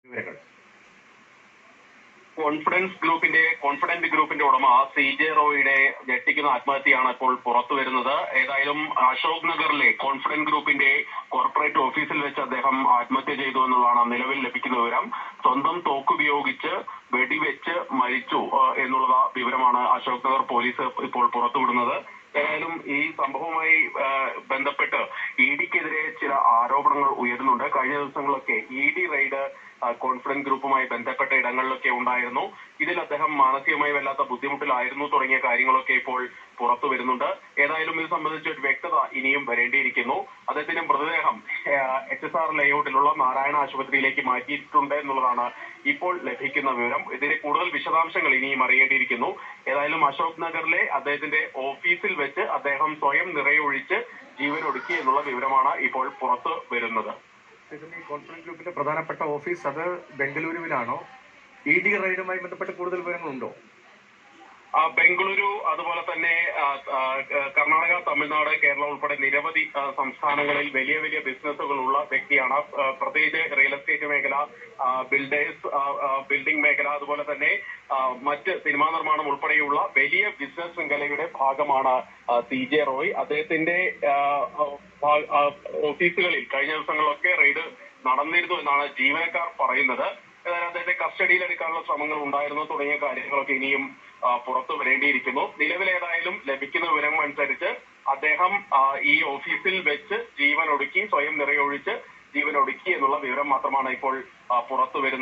വിവരങ്ങൾ. കോൺഫിഡന്റ് ഗ്രൂപ്പിന്റെ ഉടമ CJ റോയിയുടെ ഞെട്ടിക്കുന്ന ആത്മഹത്യയാണ് ഇപ്പോൾ പുറത്തു വരുന്നത്. ഏതായാലും അശോക് നഗറിലെ കോൺഫിഡന്റ് ഗ്രൂപ്പിന്റെ കോർപ്പറേറ്റ് ഓഫീസിൽ വെച്ച് അദ്ദേഹം ആത്മഹത്യ ചെയ്തു എന്നുള്ളതാണ് നിലവിൽ ലഭിക്കുന്ന വിവരം. സ്വന്തം തോക്കുപയോഗിച്ച് വെടിവെച്ച് മരിച്ചു എന്നുള്ള വിവരമാണ് അശോക് നഗർ പോലീസ് ഇപ്പോൾ പുറത്തുവിടുന്നത്. ഏതായാലും ഈ സംഭവവുമായി ബന്ധപ്പെട്ട് ED-ക്കെതിരെ ചില ആരോപണങ്ങൾ ഉയരുന്നുണ്ട്. കഴിഞ്ഞ ദിവസങ്ങളൊക്കെ ED റെയ്ഡ് കോൺഫിഡന്റ് ഗ്രൂപ്പുമായി ബന്ധപ്പെട്ട ഇടങ്ങളിലൊക്കെ ഉണ്ടായിരുന്നു. ഇതിൽ അദ്ദേഹം മാനസികമായി വല്ലാത്ത ബുദ്ധിമുട്ടിലായിരുന്നു തുടങ്ങിയ കാര്യങ്ങളൊക്കെ ഇപ്പോൾ പുറത്തു വരുന്നുണ്ട്. ഏതായാലും ഇത് സംബന്ധിച്ച് ഒരു വ്യക്തത ഇനിയും വരേണ്ടിയിരിക്കുന്നു. അദ്ദേഹത്തിന്റെ മൃതദേഹം HSR ലേഔട്ടിലുള്ള നാരായണ ആശുപത്രിയിലേക്ക് മാറ്റിയിട്ടുണ്ട് എന്നുള്ളതാണ് ഇപ്പോൾ ലഭിക്കുന്ന വിവരം. ഇതിന്റെ കൂടുതൽ വിശദാംശങ്ങൾ ഇനിയും അറിയേണ്ടിയിരിക്കുന്നു. ഏതായാലും അശോക് നഗറിലെ അദ്ദേഹത്തിന്റെ ഓഫീസിൽ വെച്ച് അദ്ദേഹം സ്വയം നിറയൊഴിച്ച് ജീവനൊടുക്കി എന്നുള്ള വിവരമാണ് ഇപ്പോൾ പുറത്തു വരുന്നത്. ഈ കോൺഫിഡന്റ് ഗ്രൂപ്പിന്റെ പ്രധാനപ്പെട്ട ഓഫീസ് അത് ബംഗളൂരുവിലാണോ? ED റെയ്ഡുമായി ബന്ധപ്പെട്ട് കൂടുതൽ വിവരങ്ങളുണ്ടോ? ബംഗളൂരു, അതുപോലെ തന്നെ കർണാടക, തമിഴ്നാട്, കേരളം ഉൾപ്പെടെ നിരവധി സംസ്ഥാനങ്ങളിൽ വലിയ വലിയ ബിസിനസ്സുകൾ ഉള്ള വ്യക്തിയാണ്. പ്രത്യേകിച്ച് റിയൽ എസ്റ്റേറ്റ് മേഖല, ബിൽഡിംഗ് മേഖല, അതുപോലെ തന്നെ മറ്റ് സിനിമാ നിർമ്മാണം ഉൾപ്പെടെയുള്ള വലിയ ബിസിനസ് ശൃംഖലയുടെ ഭാഗമാണ് CJ റോയ്. അദ്ദേഹത്തിന്റെ ഓഫീസുകളിൽ കഴിഞ്ഞ ദിവസങ്ങളിലൊക്കെ റെയ്ഡ് നടന്നിരുന്നു എന്നാണ് ജീവനക്കാർ പറയുന്നത്. അദ്ദേഹത്തെ കസ്റ്റഡിയിലെടുക്കാനുള്ള ശ്രമങ്ങൾ ഉണ്ടായിരുന്നു തുടങ്ങിയ കാര്യങ്ങളൊക്കെ ഇനിയും പുറത്തു വരേണ്ടിയിരിക്കുന്നു. നിലവിലേതായാലും ലഭിക്കുന്ന വിവരങ്ങൾ അനുസരിച്ച് അദ്ദേഹം ഈ ഓഫീസിൽ വെച്ച് ജീവനൊടുക്കി, സ്വയം നിറയൊഴിച്ച് ജീവനൊടുക്കി എന്നുള്ള വിവരം മാത്രമാണ് ഇപ്പോൾ പുറത്തു വരുന്നത്.